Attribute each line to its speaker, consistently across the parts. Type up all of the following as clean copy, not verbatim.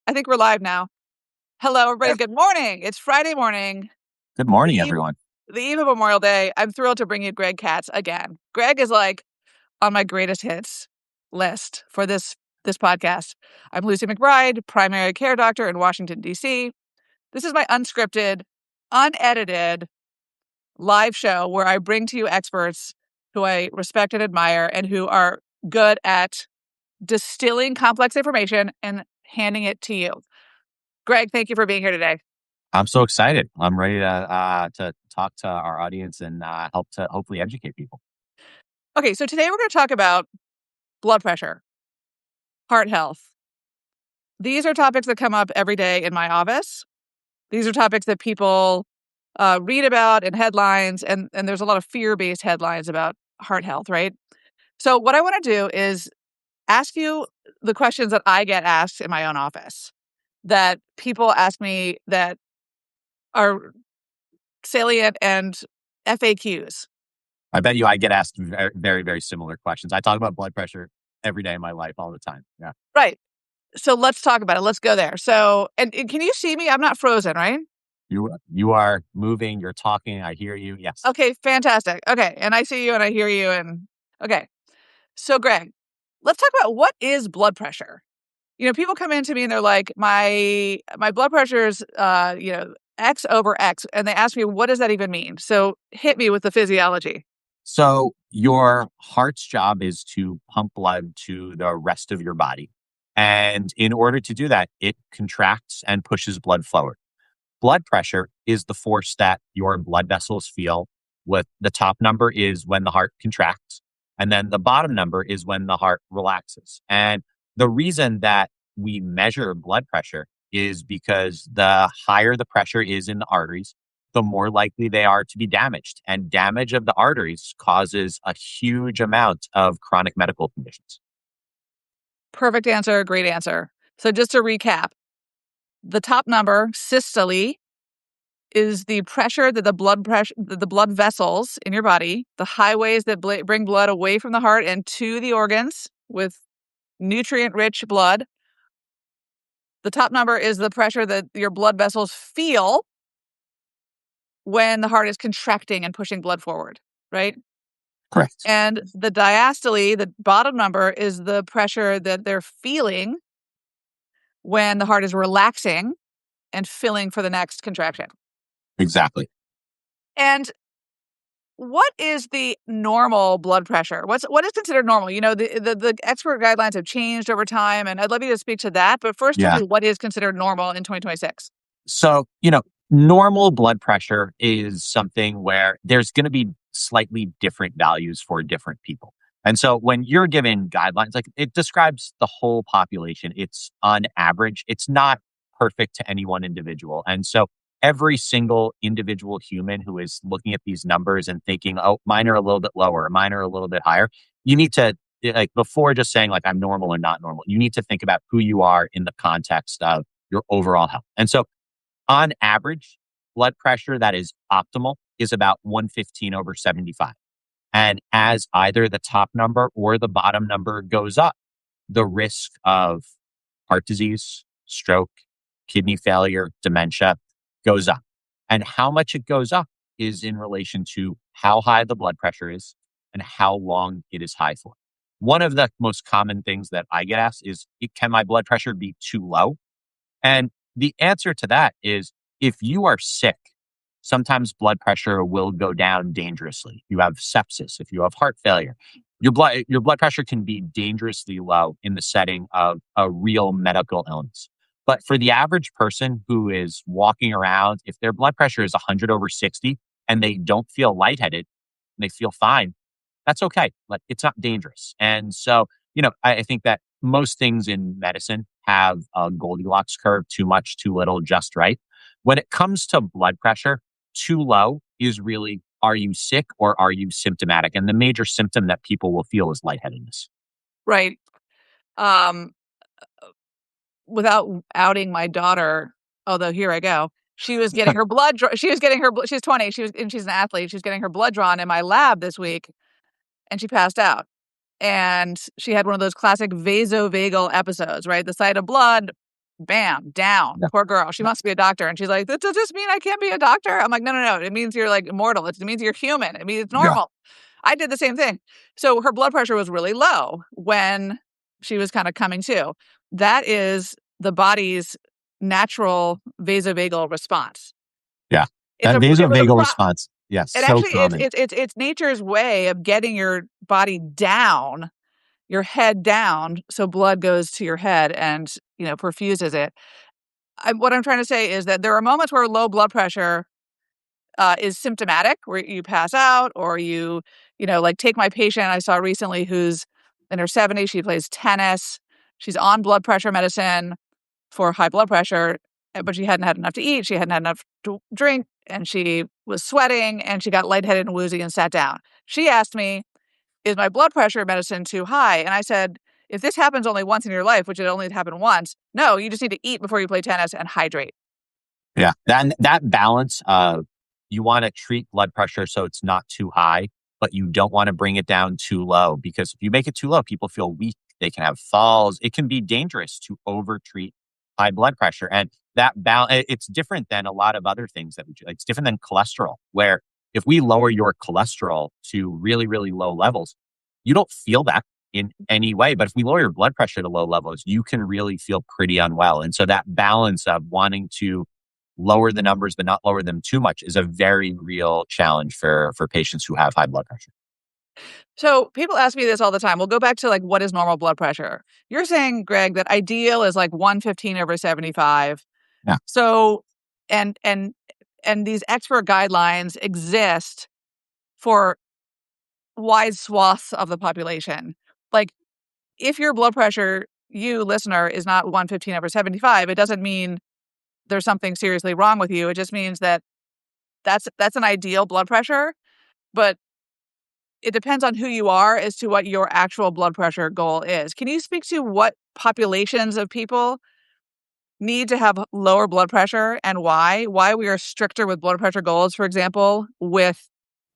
Speaker 1: I think we're live now. Hello, everybody.
Speaker 2: Yep.
Speaker 1: Good morning. It's Friday morning,
Speaker 2: Good
Speaker 1: the
Speaker 2: morning,
Speaker 1: eve,
Speaker 2: everyone.
Speaker 1: the eve of Memorial Day. I'm thrilled to bring you Greg Katz again. Greg is like on my greatest hits list for this podcast. I'm Lucy McBride, primary care doctor in Washington, D.C. This is my unscripted, unedited live show where I bring to you experts who I respect and admire and who are good at distilling complex information and handing it to you. Greg, thank you for being here today.
Speaker 2: I'm so excited. I'm ready to talk to our audience and help to hopefully educate people.
Speaker 1: Okay, so today we're going to talk about blood pressure, heart health. These are topics that come up every day in my office. These are topics that people read about in headlines, and there's a lot of fear-based headlines about heart health, right? So what I want to do is ask you the questions that I get asked in my own office, that people ask me that are salient and FAQs.
Speaker 2: I bet you I get asked very, very, very similar questions. I talk about blood pressure every day of my life all the time. Yeah.
Speaker 1: Right. So let's talk about it. Let's go there. So, and can you see me? I'm not frozen, right?
Speaker 2: You are moving, you're talking, I hear you. Yes.
Speaker 1: Okay, fantastic. Okay, and I see you and I hear you and okay. So Greg, let's talk about what is blood pressure. People come in to me and they're like, my blood pressure is X over X, and they ask me, what does that even mean? So hit me with the physiology.
Speaker 2: So your heart's job is to pump blood to the rest of your body. And in order to do that, it contracts and pushes blood forward. Blood pressure is the force that your blood vessels feel. With the top number is when the heart contracts, and then the bottom number is when the heart relaxes. And the reason that we measure blood pressure is because the higher the pressure is in the arteries, the more likely they are to be damaged. And damage of the arteries causes a huge amount of chronic medical conditions.
Speaker 1: Perfect answer. Great answer. So just to recap, the top number, systole, is the pressure that the blood vessels in your body, the highways that bring blood away from the heart and to the organs with nutrient-rich blood. The top number is the pressure that your blood vessels feel when the heart is contracting and pushing blood forward, right?
Speaker 2: Correct.
Speaker 1: And the diastole, the bottom number, is the pressure that they're feeling when the heart is relaxing and filling for the next contraction.
Speaker 2: Exactly.
Speaker 1: And what is the normal blood pressure? What is considered normal? The expert guidelines have changed over time, and I'd love you to speak to that. But first, tell me what is considered normal in 2026.
Speaker 2: So, normal blood pressure is something where there's going to be slightly different values for different people. And so when you're given guidelines, like it describes the whole population, it's on average, it's not perfect to any one individual. And so every single individual human who is looking at these numbers and thinking, oh, mine are a little bit lower, mine are a little bit higher, you need to, like, before just saying like I'm normal or not normal, you need to think about who you are in the context of your overall health. And so on average, blood pressure that is optimal is about 115/75. And as either the top number or the bottom number goes up, the risk of heart disease, stroke, kidney failure, dementia goes up. And how much it goes up is in relation to how high the blood pressure is and how long it is high for. One of the most common things that I get asked is, can my blood pressure be too low? And the answer to that is, if you are sick, sometimes blood pressure will go down dangerously. You have sepsis, if you have heart failure, your blood pressure can be dangerously low in the setting of a real medical illness. But for the average person who is walking around, if their blood pressure is 100/60 and they don't feel lightheaded, and they feel fine, that's okay. Like, it's not dangerous. And so, I think that most things in medicine have a Goldilocks curve: too much, too little, just right. When it comes to blood pressure, too low is really, are you sick or are you symptomatic? And the major symptom that people will feel is lightheadedness.
Speaker 1: Right. Um, Without outing my daughter, although here I go. She was getting her blood. She's 20. She's an athlete. She's getting her blood drawn in my lab this week, and she passed out. And she had one of those classic vasovagal episodes, right? The sight of blood bam, down.
Speaker 2: Yeah.
Speaker 1: Poor girl. She wants to be a doctor. And she's like, does this mean I can't be a doctor? I'm like, no. It means you're like immortal. It means you're human. It means it's
Speaker 2: Yeah.
Speaker 1: normal. I did the same thing. So her blood pressure was really low when she was kind of coming to. That is the body's natural vasovagal response.
Speaker 2: Yeah.
Speaker 1: It's
Speaker 2: That
Speaker 1: it was a
Speaker 2: vasovagal response. Yes.
Speaker 1: it
Speaker 2: So
Speaker 1: actually
Speaker 2: common.
Speaker 1: it's nature's way of getting your body down, your head down, so blood goes to your head and perfuses it. What I'm trying to say is that there are moments where low blood pressure is symptomatic, where you pass out, or like take my patient I saw recently who's in her 70s. She plays tennis. She's on blood pressure medicine for high blood pressure, but she hadn't had enough to eat. She hadn't had enough to drink, and she was sweating, and she got lightheaded and woozy and sat down. She asked me, is my blood pressure medicine too high? And I said, if this happens only once in your life, which it only happened once, no, you just need to eat before you play tennis and hydrate.
Speaker 2: Yeah. That balance of you want to treat blood pressure so it's not too high, but you don't want to bring it down too low, because if you make it too low, people feel weak. They can have falls. It can be dangerous to over treat high blood pressure. And that balance, it's different than a lot of other things that we do. It's different than cholesterol, where if we lower your cholesterol to really, really low levels, you don't feel that in any way. But if we lower your blood pressure to low levels, you can really feel pretty unwell. And so that balance of wanting to lower the numbers but not lower them too much is a very real challenge for patients who have high blood pressure.
Speaker 1: So people ask me this all the time. We'll go back to like, what is normal blood pressure? You're saying, Greg, that ideal is like 115/75.
Speaker 2: Yeah.
Speaker 1: So, and these expert guidelines exist for wide swaths of the population. Like, if your blood pressure, you listener, is not 115/75, it doesn't mean there's something seriously wrong with you. It just means that that's an ideal blood pressure, but it depends on who you are as to what your actual blood pressure goal is. Can you speak to what populations of people need to have lower blood pressure and why? Why we are stricter with blood pressure goals, for example, with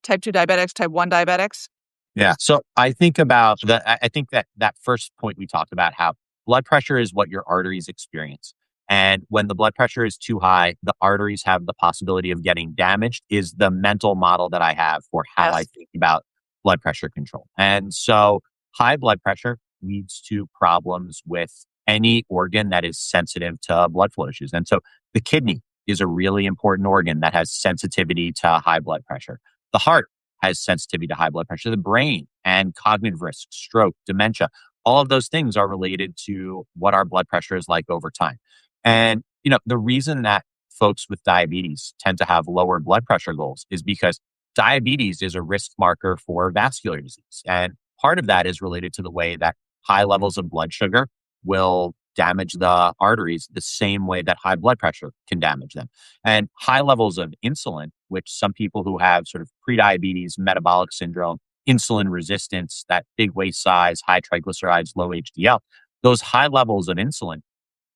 Speaker 1: type 2 diabetics, type 1 diabetics?
Speaker 2: Yeah. So I think about I think that first point we talked about, how blood pressure is what your arteries experience. And when the blood pressure is too high, the arteries have the possibility of getting damaged, is the mental model that I have for how I
Speaker 1: Yes.
Speaker 2: think about blood pressure control. And so high blood pressure leads to problems with any organ that is sensitive to blood flow issues. And so the kidney is a really important organ that has sensitivity to high blood pressure. The heart has sensitivity to high blood pressure. The brain and cognitive risk, stroke, dementia, all of those things are related to what our blood pressure is like over time. And, the reason that folks with diabetes tend to have lower blood pressure goals is because diabetes is a risk marker for vascular disease. And part of that is related to the way that high levels of blood sugar will damage the arteries the same way that high blood pressure can damage them. And high levels of insulin, which some people who have sort of prediabetes, metabolic syndrome, insulin resistance, that big waist size, high triglycerides, low HDL, those high levels of insulin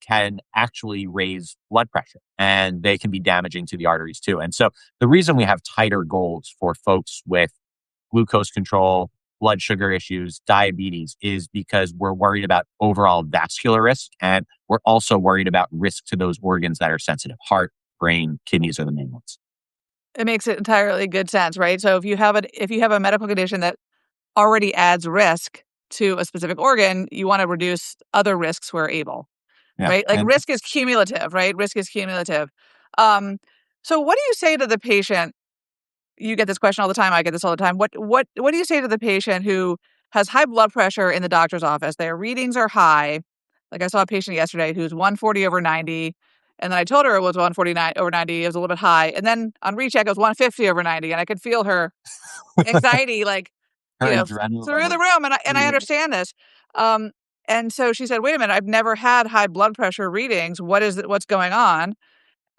Speaker 2: can actually raise blood pressure, and they can be damaging to the arteries too. And so the reason we have tighter goals for folks with glucose control, blood sugar issues, diabetes, is because we're worried about overall vascular risk. And we're also worried about risk to those organs that are sensitive. Heart, brain, kidneys are the main ones.
Speaker 1: It makes it entirely good sense, right? So if you have a medical condition that already adds risk to a specific organ, you want to reduce other risks where able,
Speaker 2: Yeah.
Speaker 1: right? Like
Speaker 2: And
Speaker 1: risk is cumulative, right? Risk is cumulative. Um, so what do you say to the patient? You get this question all the time. I get this all the time. What do you say to the patient who has high blood pressure in the doctor's office? Their readings are high. Like, I saw a patient yesterday who's 140/90. And then I told her it was 149/90. It was a little bit high. And then on recheck, it was 150/90. And I could feel her anxiety, like,
Speaker 2: her adrenaline
Speaker 1: through the
Speaker 2: levels.
Speaker 1: room. And I understand this. Um, and so she said, wait a minute, I've never had high blood pressure readings. What is it? What's going on?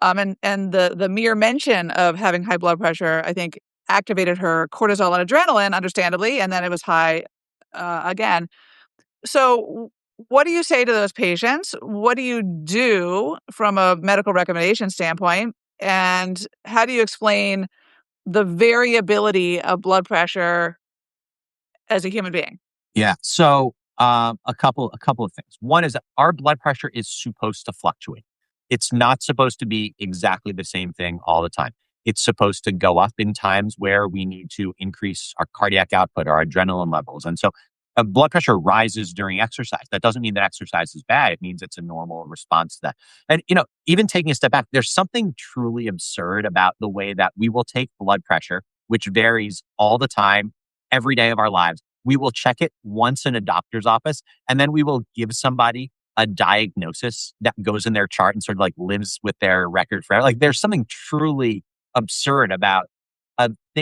Speaker 1: And the mere mention of having high blood pressure, I think, activated her cortisol and adrenaline, understandably, and then it was high again. So, what do you say to those patients? What do you do from a medical recommendation standpoint? And how do you explain the variability of blood pressure as a human being?
Speaker 2: Yeah. So a couple of things. One is that our blood pressure is supposed to fluctuate. It's not supposed to be exactly the same thing all the time. It's supposed to go up in times where we need to increase our cardiac output, our adrenaline levels. And so blood pressure rises during exercise. That doesn't mean that exercise is bad. It means it's a normal response to that. And, even taking a step back, there's something truly absurd about the way that we will take blood pressure, which varies all the time, every day of our lives. We will check it once in a doctor's office, and then we will give somebody a diagnosis that goes in their chart and sort of like lives with their record forever. Like there's something truly absurd about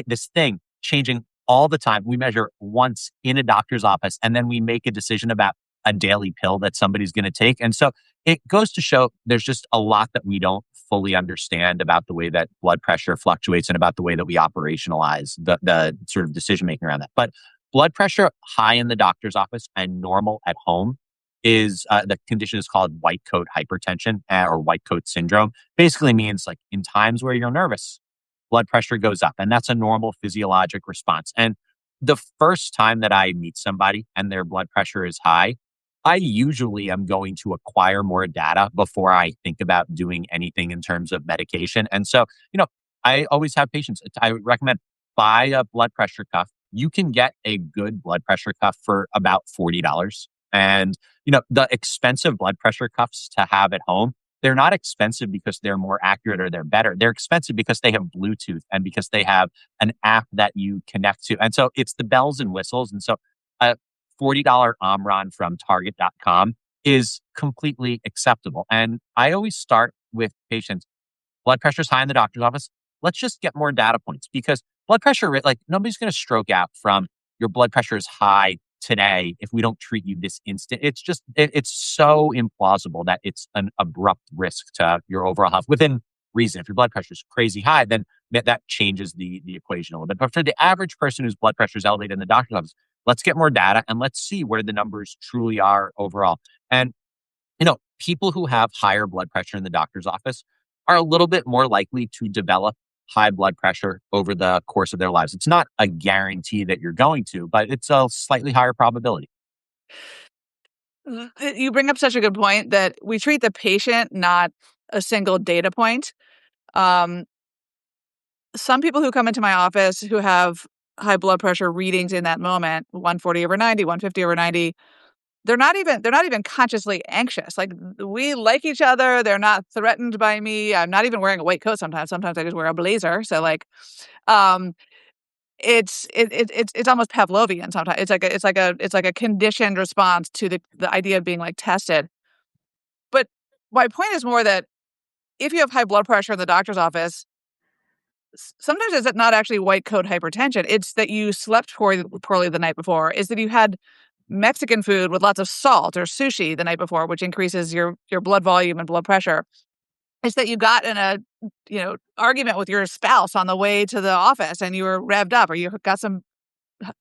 Speaker 2: this thing changing all the time. We measure once in a doctor's office, and then we make a decision about a daily pill that somebody's going to take. And so it goes to show there's just a lot that we don't fully understand about the way that blood pressure fluctuates and about the way that we operationalize the sort of decision making around that. But blood pressure high in the doctor's office and normal at home is the condition is called white coat hypertension or white coat syndrome. Basically means like in times where you're nervous, blood pressure goes up, and that's a normal physiologic response. And the first time that I meet somebody and their blood pressure is high, I usually am going to acquire more data before I think about doing anything in terms of medication. And so, I always have patients. I would recommend buy a blood pressure cuff. You can get a good blood pressure cuff for about $40. And, the expensive blood pressure cuffs to have at home, they're not expensive because they're more accurate or they're better. They're expensive because they have Bluetooth and because they have an app that you connect to. And so it's the bells and whistles. And so a $40 Omron from Target.com is completely acceptable. And I always start with patients, blood pressure's high in the doctor's office. Let's just get more data points because blood pressure, like nobody's going to stroke out from your blood pressure is high today if we don't treat you this instant. It's just, it's so implausible that it's an abrupt risk to your overall health within reason. If your blood pressure is crazy high, then that changes the equation a little bit. But for the average person whose blood pressure is elevated in the doctor's office, let's get more data and let's see where the numbers truly are overall. And, people who have higher blood pressure in the doctor's office are a little bit more likely to develop high blood pressure over the course of their lives. It's not a guarantee that you're going to, but it's a slightly higher probability.
Speaker 1: You bring up such a good point that we treat the patient, not a single data point. Um, some people who come into my office who have high blood pressure readings in that moment, 140 over 90, 150 over 90, they're not even consciously anxious. Like we like each other. They're not threatened by me. I'm not even wearing a white coat sometimes. Sometimes I just wear a blazer. So like, um, it's almost Pavlovian sometimes. It's like a conditioned response to the idea of being like tested. But my point is more that if you have high blood pressure in the doctor's office, sometimes it's not actually white coat hypertension. It's that you slept poorly the night before. Is that you had Mexican food with lots of salt or sushi the night before, which increases your blood volume and blood pressure. It's that you got in a argument with your spouse on the way to the office and you were revved up, or you got some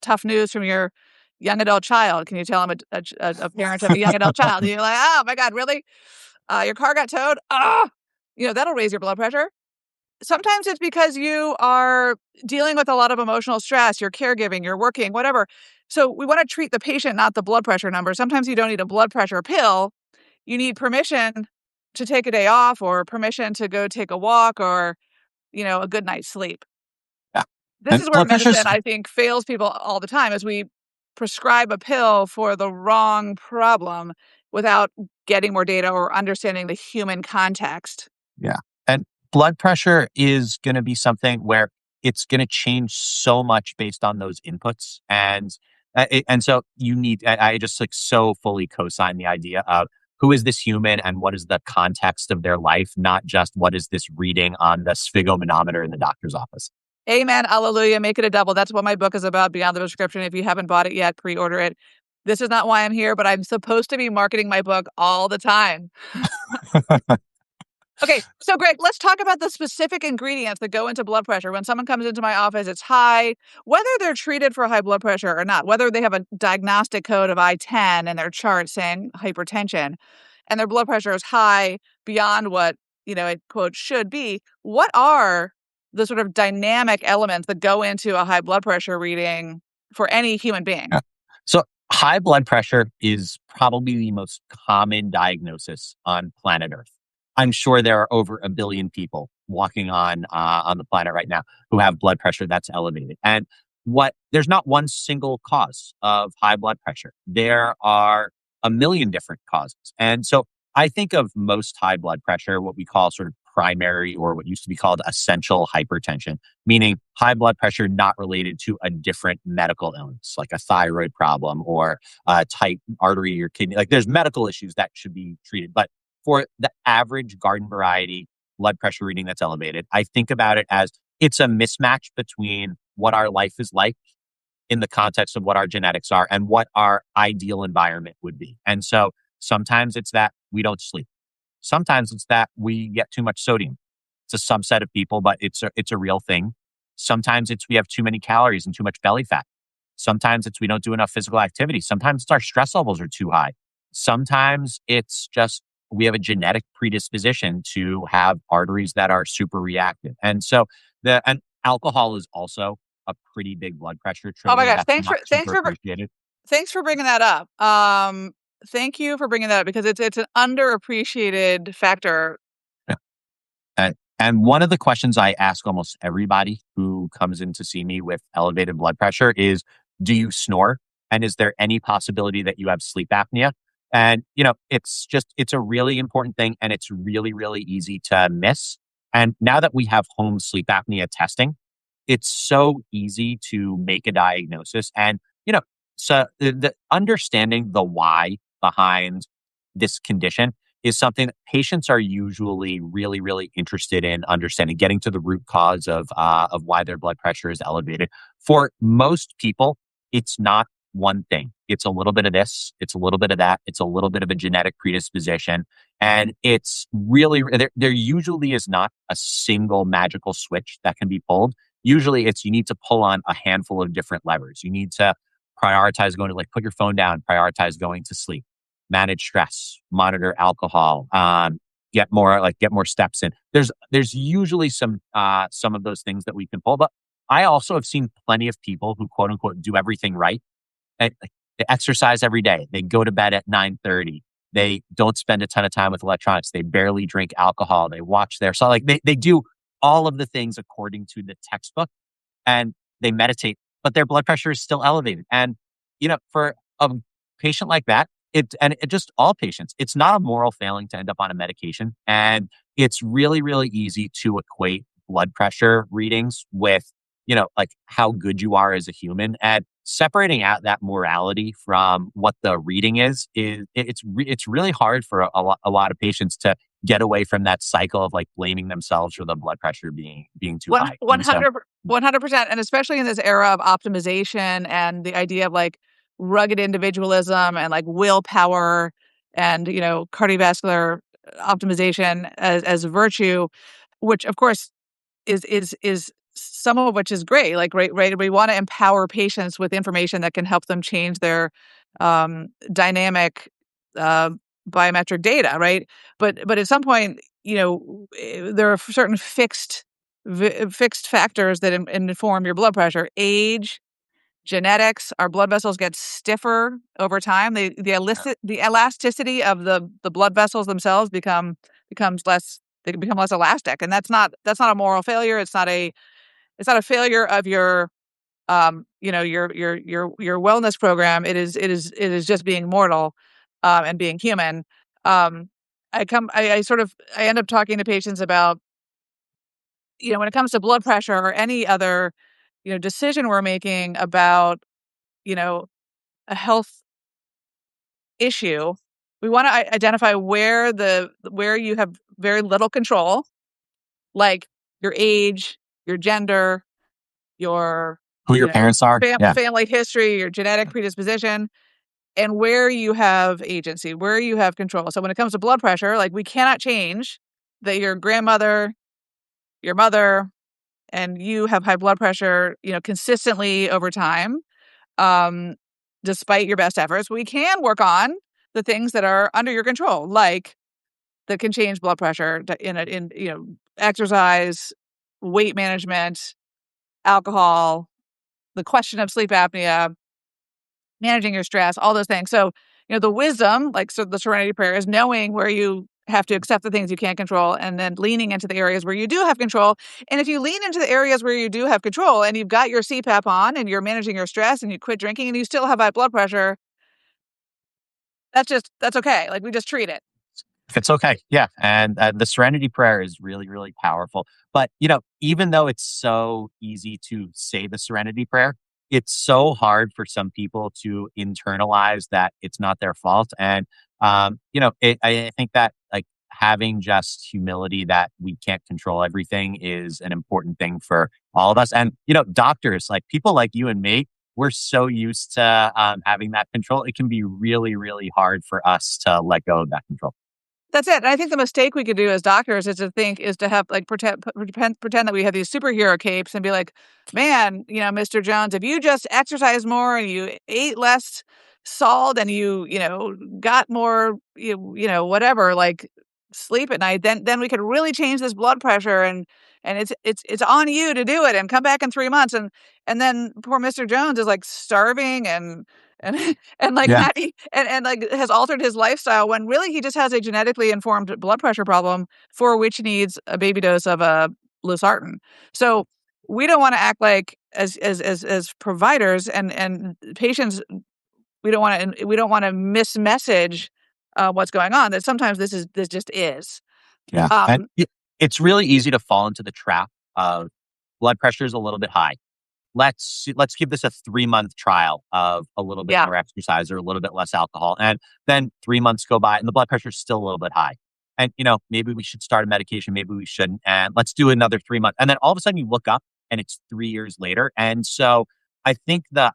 Speaker 1: tough news from your young adult child. Can you tell him a parent of a young adult child? And you're like, oh my God, really? Your car got towed? Ah, that'll raise your blood pressure. Sometimes it's because you are dealing with a lot of emotional stress, you're caregiving, you're working, whatever. So we want to treat the patient, not the blood pressure number. Sometimes you don't need a blood pressure pill. You need permission to take a day off or permission to go take a walk or, a good night's sleep.
Speaker 2: Yeah.
Speaker 1: This
Speaker 2: And
Speaker 1: is where
Speaker 2: blood
Speaker 1: medicine,
Speaker 2: pressure's,
Speaker 1: I think, fails people all the time, as we prescribe a pill for the wrong problem without getting more data or understanding the human context.
Speaker 2: yeah. And blood pressure is going to be something where it's going to change so much based on those inputs. And so I just like so fully co-sign the idea of who is this human and what is the context of their life, not just what is this reading on the sphygmomanometer in the doctor's office.
Speaker 1: Amen. Hallelujah. Make it a double. That's what my book is about, Beyond the Prescription. If you haven't bought it yet, pre-order it. This is not why I'm here, but I'm supposed to be marketing my book all the time. Okay, so Greg, let's talk about the specific ingredients that go into blood pressure. When someone comes into my office, it's high, whether they're treated for high blood pressure or not, whether they have a diagnostic code of I-10 and their chart saying hypertension, and their blood pressure is high beyond what, it quote should be. What are the sort of dynamic elements that go into a high blood pressure reading for any human being?
Speaker 2: Yeah. So High blood pressure is probably the most common diagnosis on planet Earth. I'm sure there are over a billion people walking on the planet right now who have blood pressure that's elevated. And there's not one single cause of high blood pressure. There are a million different causes. And so I think of most high blood pressure, what we call sort of primary or what used to be called essential hypertension, meaning high blood pressure not related to a different medical illness, like a thyroid problem or tight artery or kidney. Like there's medical issues that should be treated. But for the average garden variety blood pressure reading that's elevated, I think about it as it's a mismatch between what our life is like in the context of what our genetics are and what our ideal environment would be. And so sometimes it's that we don't sleep. Sometimes it's that we get too much sodium. It's a subset of people, but it's a real thing. Sometimes it's we have too many calories and too much belly fat. Sometimes it's we don't do enough physical activity. Sometimes it's our stress levels are too high. Sometimes it's just we have a genetic predisposition to have arteries that are super reactive. And so and alcohol is also a pretty big blood pressure
Speaker 1: Oh my
Speaker 2: trigger
Speaker 1: gosh,
Speaker 2: that's not super appreciated.
Speaker 1: thanks for bringing that up. Thank you for bringing that up because it's an underappreciated factor.
Speaker 2: And one of the questions I ask almost everybody who comes in to see me with elevated blood pressure is, do you snore? And is there any possibility that you have sleep apnea? And, it's a really important thing and it's really, really easy to miss. And now that we have home sleep apnea testing, it's so easy to make a diagnosis. And, so the understanding the why behind this condition is something that patients are usually really, really interested in understanding, getting to the root cause of why their blood pressure is elevated. For most people, it's not one thing. It's a little bit of this, it's a little bit of that, it's a little bit of a genetic predisposition, and it's really there usually is not a single magical switch that can be pulled. Usually, it's you need to pull on a handful of different levers. You need to prioritize going to put your phone down, prioritize going to sleep, manage stress, monitor alcohol, get more steps in. There's usually some of those things that we can pull, but I also have seen plenty of people who quote unquote do everything right. They exercise every day. They go to bed at 9:30. They don't spend a ton of time with electronics. They barely drink alcohol. They watch so they do all of the things according to the textbook and they meditate, but their blood pressure is still elevated. And, for a patient like that, it just all patients, it's not a moral failing to end up on a medication. And it's really, really easy to equate blood pressure readings with, how good you are as a human. And separating out that morality from what the reading it's really hard for a lot of patients to get away from that cycle of blaming themselves for the blood pressure being too
Speaker 1: One
Speaker 2: high.
Speaker 1: one
Speaker 2: And so
Speaker 1: hundred 100%, and especially in this era of optimization and the idea of rugged individualism and willpower and cardiovascular optimization as virtue, which of course is some of which is great. Right, we want to empower patients with information that can help them change their dynamic uh, biometric data, right? But at some point, there are certain fixed factors that inform your blood pressure. Age, genetics. Our blood vessels get stiffer over time. The elasticity of the blood vessels themselves becomes less. They can become less elastic, and that's not a moral failure. It's not a failure of your your wellness program. It is just being mortal and being human. Um, I end up talking to patients about, when it comes to blood pressure or any other, decision we're making about, you know, a health issue, we want to identify where you have very little control, like your age, your gender, your,
Speaker 2: who your parents are. Yeah.
Speaker 1: family history, your genetic predisposition, and where you have agency, where you have control. So when it comes to blood pressure, we cannot change that your grandmother, your mother, and you have high blood pressure, consistently over time, um, despite your best efforts. We can work on the things that are under your control, that can change blood pressure exercise, weight management, alcohol, the question of sleep apnea, managing your stress, all those things. So, the wisdom, like so the serenity prayer, is knowing where you have to accept the things you can't control and then leaning into the areas where you do have control. And if you lean into the areas where you do have control and you've got your CPAP on and you're managing your stress and you quit drinking and you still have high blood pressure, that's okay. Like we just treat it.
Speaker 2: If it's okay. Yeah. And the serenity prayer is really, really powerful. But, even though it's so easy to say the serenity prayer, it's so hard for some people to internalize that it's not their fault. And, I think that like having just humility that we can't control everything is an important thing for all of us. And, doctors, like people like you and me, we're so used to having that control. It can be really, really hard for us to let go of that control.
Speaker 1: That's it. And I think the mistake we could do as doctors is to have like pretend that we have these superhero capes and be like, man, Mr. Jones, if you just exercise more and you ate less salt and you got more, whatever, like sleep at night, then we could really change this blood pressure and it's on you to do it and come back in 3 months. And then poor Mr. Jones is like starving and and like
Speaker 2: Yeah.
Speaker 1: not and like has altered his lifestyle when really he just has a genetically informed blood pressure problem for which he needs a baby dose of a losartan. So we don't want to act like as providers and patients. We don't want to mismessage what's going on. That sometimes this just is.
Speaker 2: Yeah. And
Speaker 1: Um,
Speaker 2: it's really easy to fall into the trap of blood pressure is a little bit high. Let's give this a 3-month trial of a little bit
Speaker 1: yeah,
Speaker 2: more exercise or a little bit less alcohol. And then 3 months go by and the blood pressure is still a little bit high. And maybe we should start a medication, maybe we shouldn't. And let's do another 3 months. And then all of a sudden you look up and it's 3 years later. And so I think the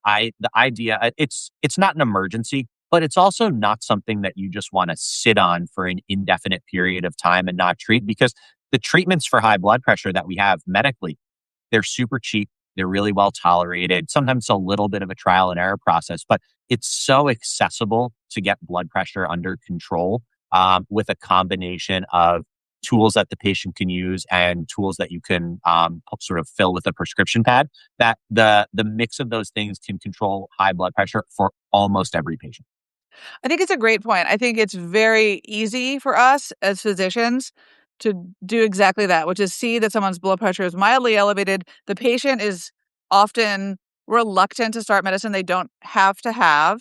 Speaker 2: idea it's not an emergency, but it's also not something that you just want to sit on for an indefinite period of time and not treat, because the treatments for high blood pressure that we have medically, they're super cheap. They're really well tolerated. Sometimes it's a little bit of a trial and error process, but it's so accessible to get blood pressure under control, with a combination of tools that the patient can use and tools that you can sort of fill with a prescription pad, that the mix of those things can control high blood pressure for almost every patient.
Speaker 1: I think it's a great point. I think it's very easy for us as physicians to do exactly that, which is see that someone's blood pressure is mildly elevated. The patient is often reluctant to start medicine they don't have to have,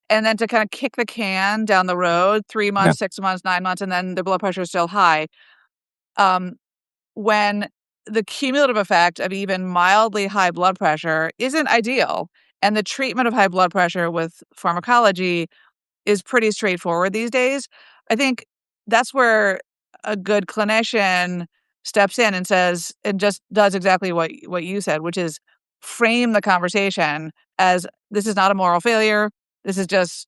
Speaker 1: and then to kind of kick the can down the road 3 months, 6 months, 9 months, and then the blood pressure is still high. Um, when the cumulative effect of even mildly high blood pressure isn't ideal, and the treatment of high blood pressure with pharmacology is pretty straightforward these days. I think that's where a good clinician steps in and says and just does exactly what you said, which is frame the conversation as this is not a moral failure. This is just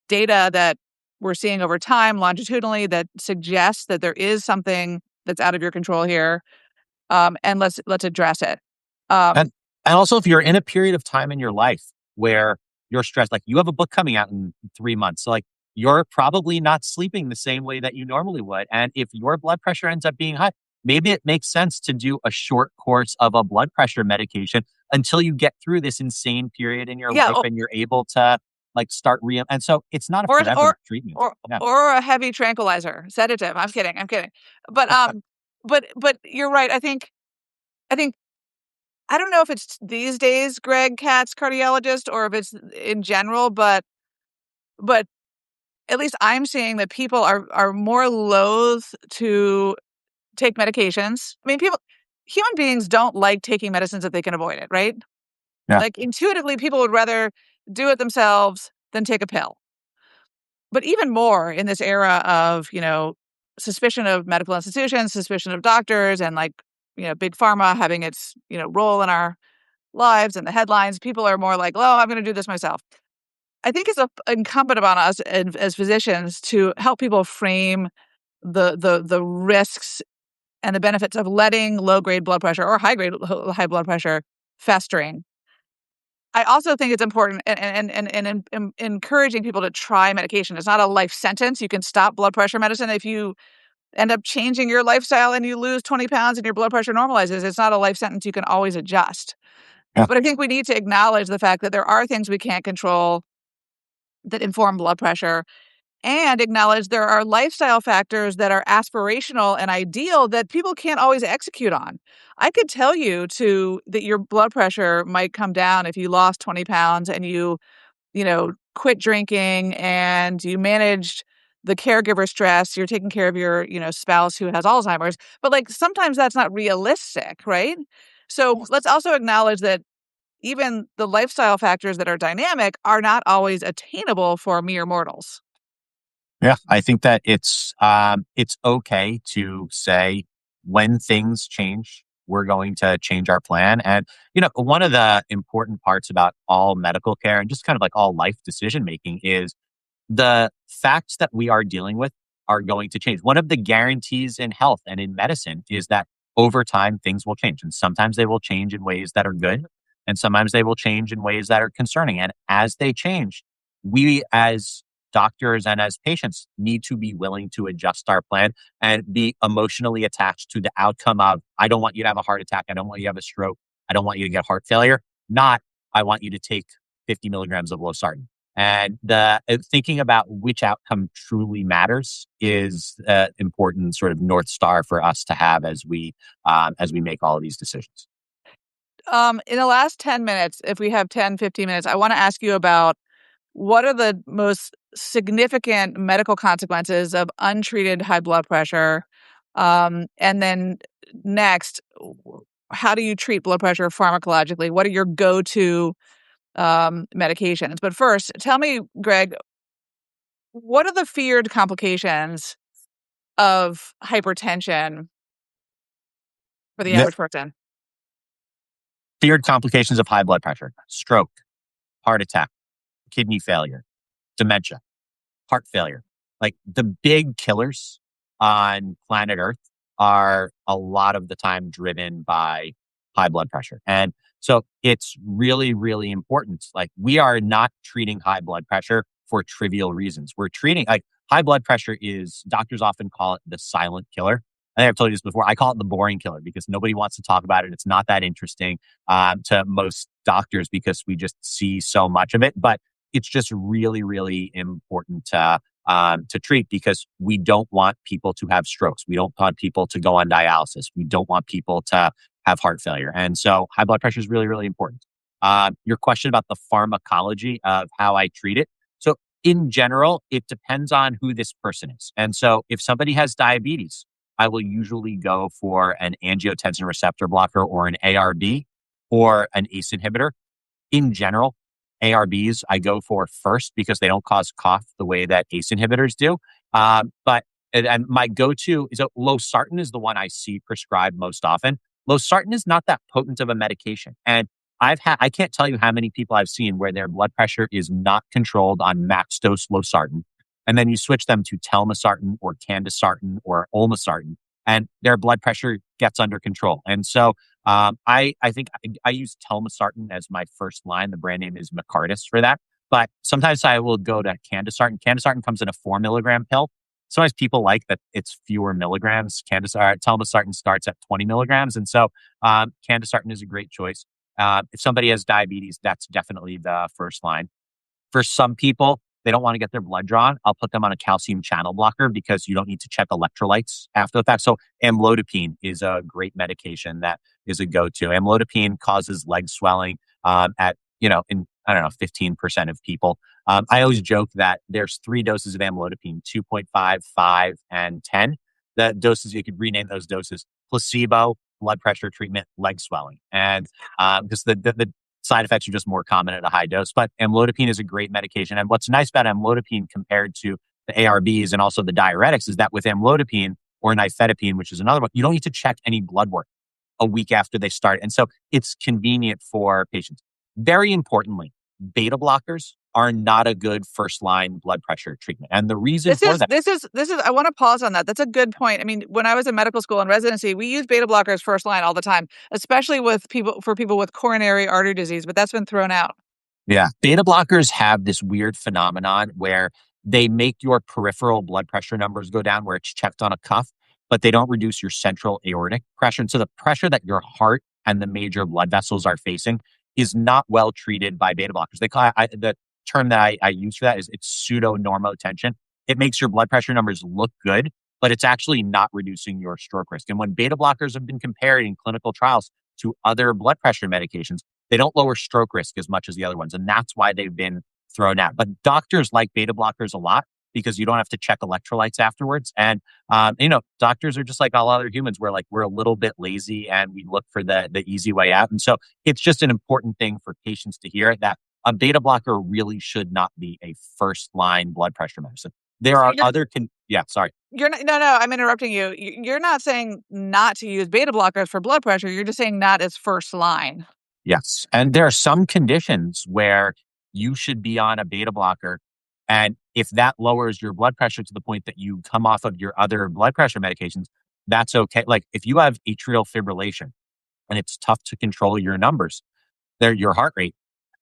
Speaker 1: data that we're seeing over time longitudinally that suggests that there is something that's out of your control here. And let's address it. Um,
Speaker 2: And and also if you're in a period of time in your life where you're stressed, like you have a book coming out in 3 months, so like you're probably not sleeping the same way that you normally would. And if your blood pressure ends up being high, maybe it makes sense to do a short course of a blood pressure medication until you get through this insane period in your
Speaker 1: yeah,
Speaker 2: life and you're able to like start and so it's not a
Speaker 1: or
Speaker 2: forever
Speaker 1: or
Speaker 2: treatment.
Speaker 1: or
Speaker 2: Yeah.
Speaker 1: or a heavy tranquilizer, sedative. I'm kidding. But, but you're right. I think I don't know if it's these days Greg Katz, cardiologist, or if it's in general, but at least I'm seeing that people are more loath to take medications. I mean, human beings don't like taking medicines if they can avoid it, right?
Speaker 2: Yeah.
Speaker 1: Like, intuitively, people would rather do it themselves than take a pill. But even more in this era of, suspicion of medical institutions, suspicion of doctors, and like, big pharma having its, role in our lives and the headlines, people are more like, "Oh, I'm going to do this myself." I think it's incumbent upon us as physicians to help people frame the risks and the benefits of letting low grade blood pressure or high blood pressure festering. I also think it's important and encouraging people to try medication. It's not a life sentence. You can stop blood pressure medicine if you end up changing your lifestyle and you lose 20 pounds and your blood pressure normalizes. It's not a life sentence you can always adjust.
Speaker 2: Yeah.
Speaker 1: But I think we need to acknowledge the fact that there are things we can't control. that inform blood pressure, and acknowledge there are lifestyle factors that are aspirational and ideal that people can't always execute on. I could tell you that your blood pressure might come down if you lost 20 pounds and quit drinking and you managed the caregiver stress, you're taking care of your, spouse who has Alzheimer's, but like sometimes that's not realistic, right? So let's also acknowledge that even the lifestyle factors that are dynamic are not always attainable for mere mortals.
Speaker 2: Yeah, I think that it's okay to say when things change, we're going to change our plan. And one of the important parts about all medical care and just kind of like all life decision making is the facts that we are dealing with are going to change. One of the guarantees in health and in medicine is that over time things will change. And sometimes they will change in ways that are good, and sometimes they will change in ways that are concerning. And as they change, we as doctors and as patients need to be willing to adjust our plan and be emotionally attached to the outcome of, I don't want you to have a heart attack. I don't want you to have a stroke. I don't want you to get heart failure. Not, I want you to take 50 milligrams of losartan. And the thinking about which outcome truly matters is important sort of North Star for us to have as we make all of these decisions.
Speaker 1: In the last 10 minutes, if we have 10, 15 minutes, I want to ask you about what are the most significant medical consequences of untreated high blood pressure? And then next, how do you treat blood pressure pharmacologically? What are your go-to medications? But first, tell me, Greg, what are the feared complications of hypertension for the
Speaker 2: The
Speaker 1: average person?
Speaker 2: feared complications of high blood pressure: stroke, heart attack, kidney failure, dementia, heart failure. Like the big killers on planet Earth are a lot of the time driven by high blood pressure. And so it's really, really important. Like we are not treating high blood pressure for trivial reasons. We're treating like high blood pressure is, doctors often call it the silent killer. I think I've told you this before. I call it the boring killer because nobody wants to talk about it. It's not that interesting to most doctors because we just see so much of it. But it's just really, really important to treat because we don't want people to have strokes. We don't want people to go on dialysis. We don't want people to have heart failure. And so high blood pressure is really, really important. Your question about the pharmacology of how I treat it. So in general, it depends on who this person is. And so if somebody has diabetes, I will usually go for an angiotensin receptor blocker or an ARB or an ACE inhibitor. In general, ARBs I go for first because they don't cause cough the way that ACE inhibitors do. And my go-to is losartan is the one I see prescribed most often. Losartan is not that potent of a medication. And I can't tell you how many people I've seen where their blood pressure is not controlled on max dose losartan. And then you switch them to telmisartan or candesartan or olmesartan, and their blood pressure gets under control. And so I think I use telmisartan as my first line. The brand name is Macardis for that. But sometimes I will go to candesartan. Candesartan comes in a 4 milligram pill. Sometimes people like that it's fewer milligrams. Telmisartan starts at 20 milligrams. And so candesartan is a great choice. If somebody has diabetes, that's definitely the first line. For some people, they don't want to get their blood drawn. I'll put them on a calcium channel blocker because you don't need to check electrolytes after the fact. So amlodipine is a great medication that is a go-to. Amlodipine causes leg swelling in, 15% of people. I always joke that there's 3 doses of amlodipine, 2.5, 5, and 10. The doses, you could rename those doses: placebo, blood pressure treatment, leg swelling. And because the side effects are just more common at a high dose. But amlodipine is a great medication. And what's nice about amlodipine compared to the ARBs and also the diuretics is that with amlodipine or nifedipine, which is another one, you don't need to check any blood work a week after they start. And so it's convenient for patients. Very importantly, beta blockers are not a good first line blood pressure treatment. And the reason for that.
Speaker 1: This is, I want to pause on that. That's a good point. I mean, when I was in medical school and residency, we use beta blockers first line all the time, especially for people with coronary artery disease, but that's been thrown out.
Speaker 2: Yeah. Beta blockers have this weird phenomenon where they make your peripheral blood pressure numbers go down where it's checked on a cuff, but they don't reduce your central aortic pressure. And so the pressure that your heart and the major blood vessels are facing is not well treated by beta blockers. term that I use for that is it's pseudo normotension. It makes your blood pressure numbers look good, but it's actually not reducing your stroke risk. And when beta blockers have been compared in clinical trials to other blood pressure medications, they don't lower stroke risk as much as the other ones. And that's why they've been thrown out. But doctors like beta blockers a lot because you don't have to check electrolytes afterwards. And, doctors are just like all other humans. We're a little bit lazy and we look for the easy way out. And so it's just an important thing for patients to hear that a beta blocker really should not be a first line blood pressure medicine. There
Speaker 1: So
Speaker 2: are other, yeah, sorry.
Speaker 1: you're not, no, I'm interrupting you. You're not saying not to use beta blockers for blood pressure. You're just saying not as first line.
Speaker 2: Yes. And there are some conditions where you should be on a beta blocker. And if that lowers your blood pressure to the point that you come off of your other blood pressure medications, that's okay. Like if you have atrial fibrillation and it's tough to control your numbers, your heart rate,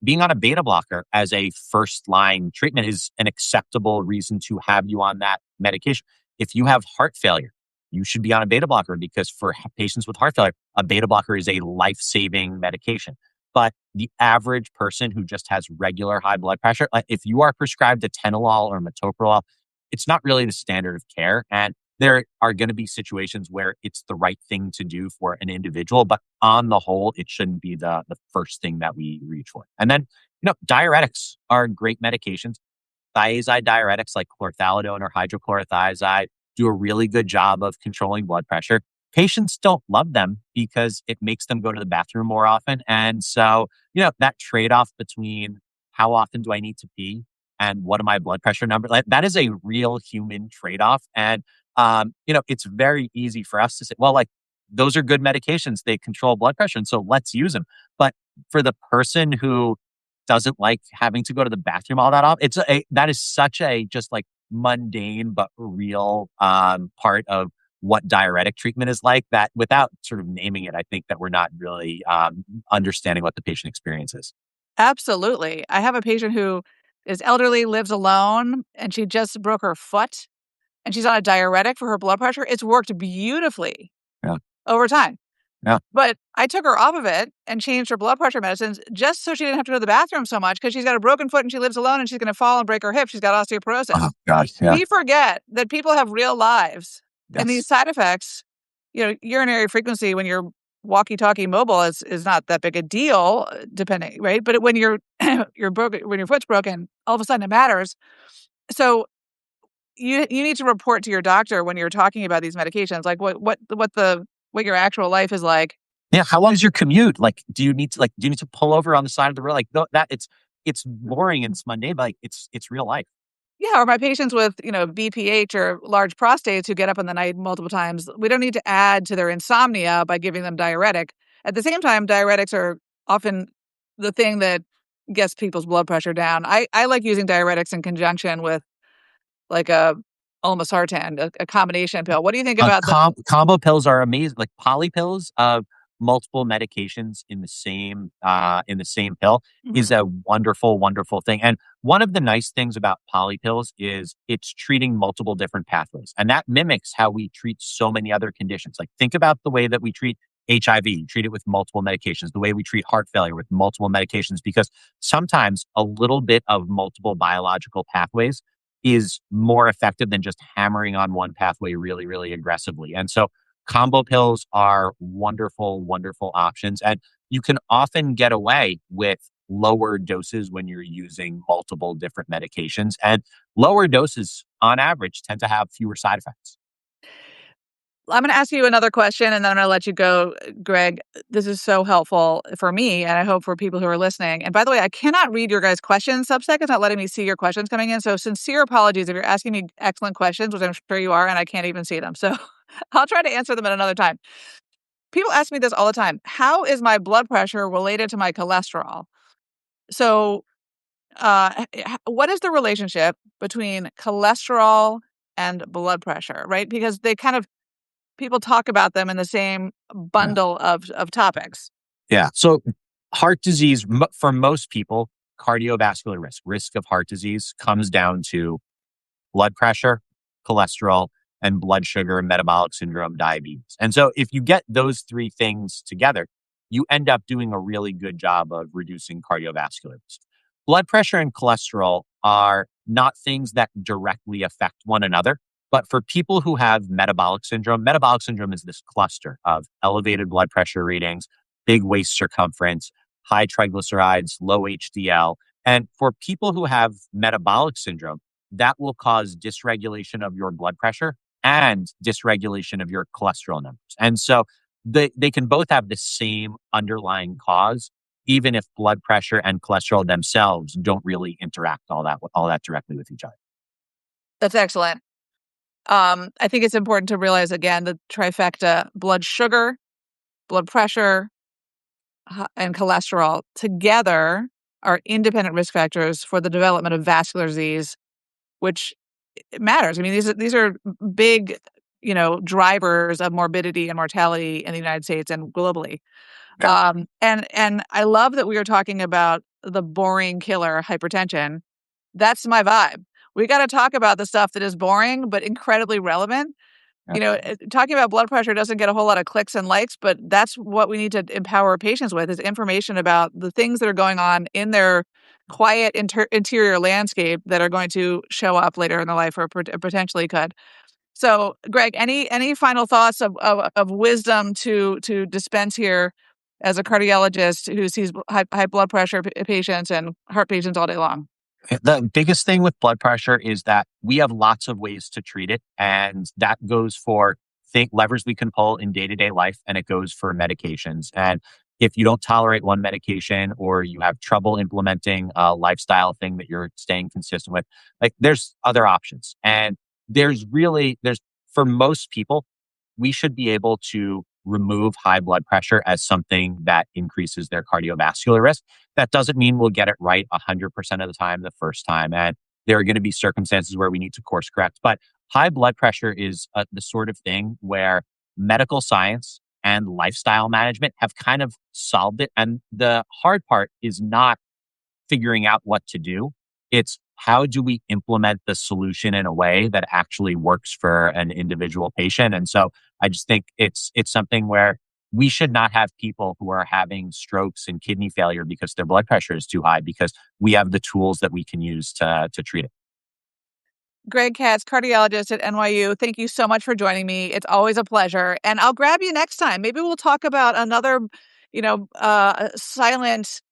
Speaker 2: being on a beta blocker as a first line treatment is an acceptable reason to have you on that medication. If you have heart failure, you should be on a beta blocker because for patients with heart failure, a beta blocker is a life saving medication. But the average person who just has regular high blood pressure, like if you are prescribed atenolol or metoprolol, it's not really the standard of care. And there are going to be situations where it's the right thing to do for an individual, but on the whole, it shouldn't be the first thing that we reach for. And then, diuretics are great medications. Thiazide diuretics like chlorthalidone or hydrochlorothiazide do a really good job of controlling blood pressure. Patients don't love them because it makes them go to the bathroom more often. And so, that trade-off between how often do I need to pee and what are my blood pressure numbers, like, that is a real human trade-off. And, it's very easy for us to say, well, like, those are good medications. They control blood pressure. And so let's use them. But for the person who doesn't like having to go to the bathroom all that often, that is such a just like mundane but real part of what diuretic treatment is like that without sort of naming it, I think that we're not really understanding what the patient experience is.
Speaker 1: Absolutely. I have a patient who is elderly, lives alone, and she just broke her foot and she's on a diuretic for her blood pressure. It's worked beautifully
Speaker 2: Yeah.
Speaker 1: over time.
Speaker 2: Yeah.
Speaker 1: But I took her off of it and changed her blood pressure medicines just so she didn't have to go to the bathroom so much because she's got a broken foot and she lives alone and she's going to fall and break her hip. She's got osteoporosis.
Speaker 2: Oh gosh. Yeah.
Speaker 1: We forget that people have real lives and these
Speaker 2: Yes.
Speaker 1: side effects, urinary frequency when you're walkie-talkie mobile is not that big a deal, depending, right? But when you're broken, when your foot's broken, all of a sudden it matters. So you need to report to your doctor when you're talking about these medications, like what your actual life is like.
Speaker 2: Yeah. How long is your commute? Like, do you need to pull over on the side of the road? Like that it's boring and it's mundane, but like it's real life.
Speaker 1: Yeah, or my patients with, BPH or large prostates who get up in the night multiple times, we don't need to add to their insomnia by giving them diuretic. At the same time, diuretics are often the thing that gets people's blood pressure down. I like using diuretics in conjunction with like a olmesartan, a combination pill. What do you think about the
Speaker 2: Combo pills are amazing. Like poly pills of multiple medications in the same pill is
Speaker 1: Mhm.
Speaker 2: a wonderful, wonderful thing. And one of the nice things about poly pills is it's treating multiple different pathways, and that mimics how we treat so many other conditions. Like think about the way that we treat HIV, treat it with multiple medications, the way we treat heart failure with multiple medications, because sometimes a little bit of multiple biological pathways is more effective than just hammering on one pathway really, really aggressively. And so combo pills are wonderful, wonderful options. And you can often get away with lower doses when you're using multiple different medications. And lower doses, on average, tend to have fewer side effects.
Speaker 1: I'm going to ask you another question and then I'm going to let you go, Greg. This is so helpful for me and I hope for people who are listening. And by the way, I cannot read your guys' questions. Substack is not letting me see your questions coming in. So sincere apologies if you're asking me excellent questions, which I'm sure you are, and I can't even see them. So I'll try to answer them at another time. People ask me this all the time. How is my blood pressure related to my cholesterol? So what is the relationship between cholesterol and blood pressure, right? Because they kind of people talk about them in the same
Speaker 2: Yeah.
Speaker 1: bundle of topics.
Speaker 2: Yeah. So heart disease, for most people, cardiovascular risk of heart disease comes down to blood pressure, cholesterol, and blood sugar and metabolic syndrome, diabetes. And so if you get those three things together, you end up doing a really good job of reducing cardiovascular risk. blood pressure and cholesterol are not things that directly affect one another. But for people who have metabolic syndrome is this cluster of elevated blood pressure readings, big waist circumference, high triglycerides, low HDL. And for people who have metabolic syndrome, that will cause dysregulation of your blood pressure and dysregulation of your cholesterol numbers. And so they can both have the same underlying cause, even if blood pressure and cholesterol themselves don't really interact all that directly with each other.
Speaker 1: That's excellent. I think it's important to realize again the trifecta: blood sugar, blood pressure, and cholesterol together are independent risk factors for the development of vascular disease, which matters. I mean, these are big, drivers of morbidity and mortality in the United States and globally.
Speaker 2: Yeah.
Speaker 1: And I love that we are talking about the boring killer, hypertension. That's my vibe. We got to talk about the stuff that is boring but incredibly relevant. Talking about blood pressure doesn't get a whole lot of clicks and likes, but that's what we need to empower patients with, is information about the things that are going on in their quiet interior landscape that are going to show up later in their life, or potentially could. So, Greg, any final thoughts of wisdom to dispense here as a cardiologist who sees high blood pressure patients and heart patients all day long?
Speaker 2: The biggest thing with blood pressure is that we have lots of ways to treat it. And that goes for levers we can pull in day to day life, and it goes for medications. And if you don't tolerate one medication, or you have trouble implementing a lifestyle thing that you're staying consistent with, like, there's other options. And there's for most people, we should be able to remove high blood pressure as something that increases their cardiovascular risk. That doesn't mean we'll get it right 100% of the time the first time. And there are going to be circumstances where we need to course correct. But high blood pressure is the sort of thing where medical science and lifestyle management have kind of solved it. And the hard part is not figuring out what to do. It's how do we implement the solution in a way that actually works for an individual patient. And so I just think it's something where we should not have people who are having strokes and kidney failure because their blood pressure is too high, because we have the tools that we can use to treat it.
Speaker 1: Greg Katz, cardiologist at NYU. Thank you so much for joining me. It's always a pleasure. And I'll grab you next time. Maybe we'll talk about another, silent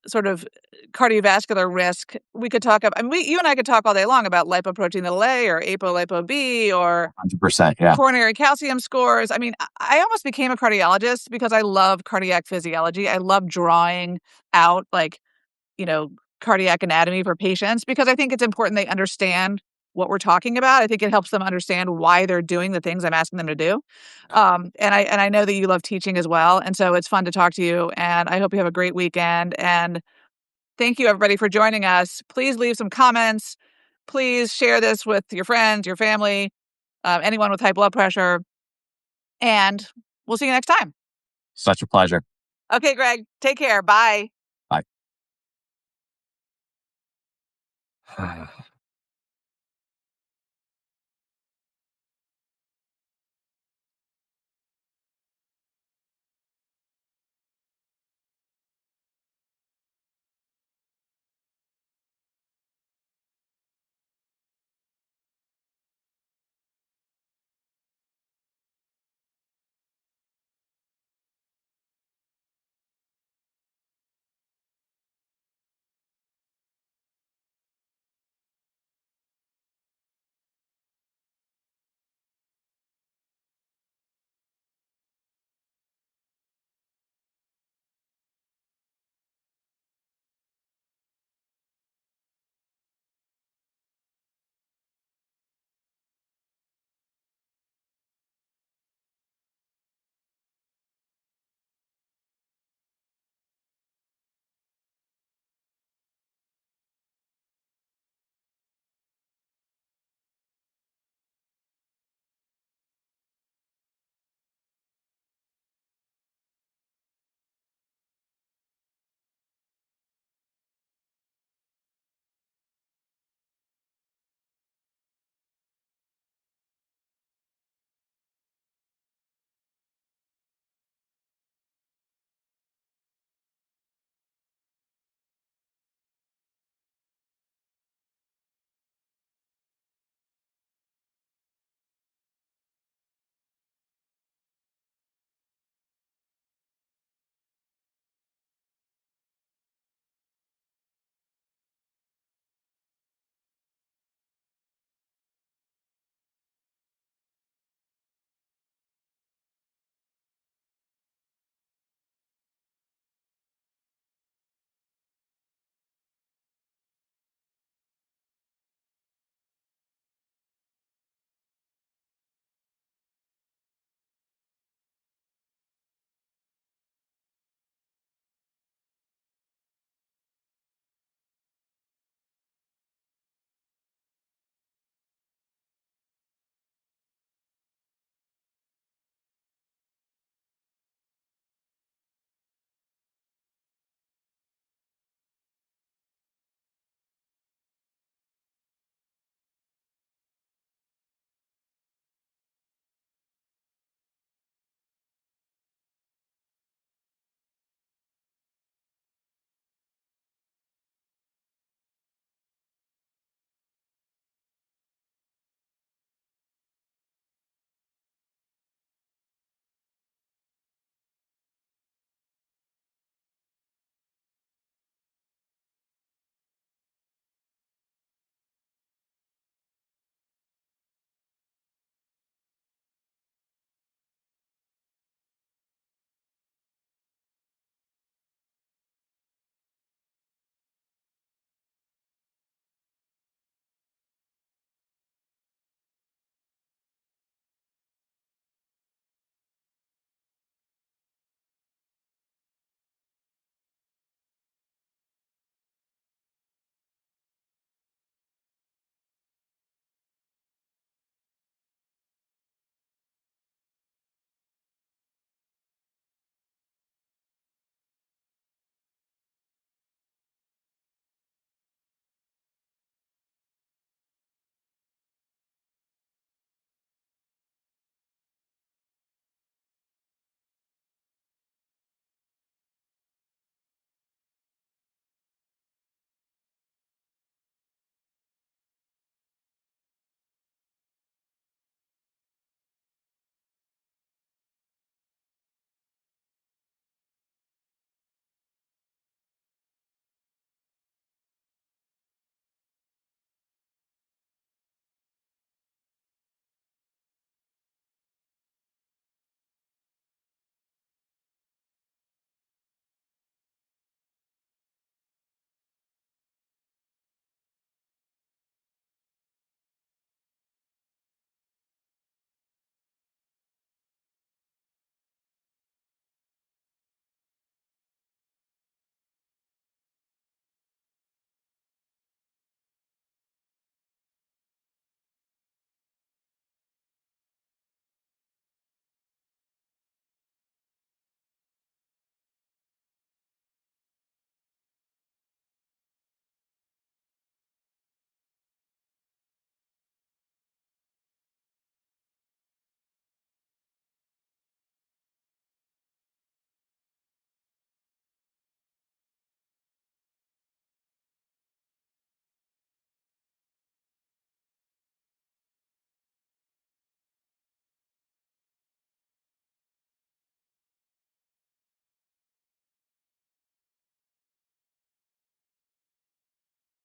Speaker 1: sort of cardiovascular risk. We could talk about, I mean, you and I could talk all day long about lipoprotein A or apolipo-B or
Speaker 2: 100%. Yeah.
Speaker 1: coronary calcium scores. I mean, I almost became a cardiologist because I love cardiac physiology. I love drawing out you know, cardiac anatomy for patients, because I think it's important they understand what we're talking about. I think it helps them understand why they're doing the things I'm asking them to do. And I know that you love teaching as well. And so it's fun to talk to you. And I hope you have a great weekend. And thank you, everybody, for joining us. Please leave some comments. Please share this with your friends, your family, anyone with high blood pressure. And we'll see you next time.
Speaker 2: Such a pleasure.
Speaker 1: Okay, Greg, take care. Bye.
Speaker 2: Bye.